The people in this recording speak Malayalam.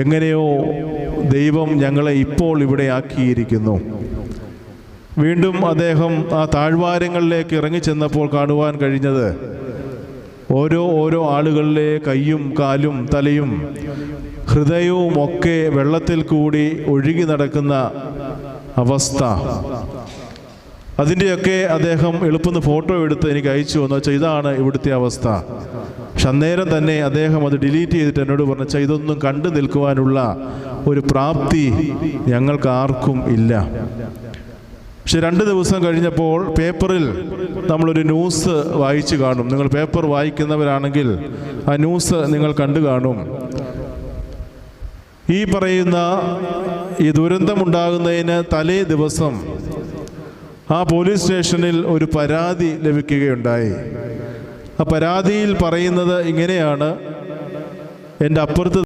എങ്ങനെയോ ദൈവം ഞങ്ങളെ ഇപ്പോൾ ഇവിടെ ആക്കിയിരിക്കുന്നു. വീണ്ടും അദ്ദേഹം ആ താഴ്വാരങ്ങളിലേക്ക് ഇറങ്ങിച്ചെന്നപ്പോൾ കാണുവാൻ കഴിഞ്ഞത് ഓരോ ആളുകളിലെ കയ്യും കാലും തലയും ഹൃദയവും ഒക്കെ വെള്ളത്തിൽ കൂടി ഒഴുകി നടക്കുന്ന അവസ്ഥ. അതിൻ്റെയൊക്കെ അദ്ദേഹം എളുപ്പന്ന് ഫോട്ടോ എടുത്ത് എനിക്ക് അയച്ചു എന്ന് വെച്ചാൽ ഇതാണ് ഇവിടുത്തെ അവസ്ഥ. പക്ഷെ അന്നേരം തന്നെ അദ്ദേഹം അത് ഡിലീറ്റ് ചെയ്തിട്ട് എന്നോട് പറഞ്ഞു, ഇതൊന്നും കണ്ടു നിൽക്കുവാനുള്ള ഒരു പ്രാപ്തി ഞങ്ങൾക്ക് ആർക്കും ഇല്ല. പക്ഷെ 2 ദിവസം കഴിഞ്ഞപ്പോൾ പേപ്പറിൽ നമ്മളൊരു ന്യൂസ് വായിച്ചു കാണും. നിങ്ങൾ പേപ്പർ വായിക്കുന്നവരാണെങ്കിൽ ആ ന്യൂസ് നിങ്ങൾ കണ്ടു കാണും. ഈ പറയുന്ന ഈ ദുരന്തമുണ്ടാകുന്നതിന് തലേ ദിവസം ആ പോലീസ് സ്റ്റേഷനിൽ ഒരു പരാതി ലഭിക്കുകയുണ്ടായി. ആ പരാതിയിൽ പറയുന്നത് ഇങ്ങനെയാണ്: എൻ്റെ അപ്പുറത്ത്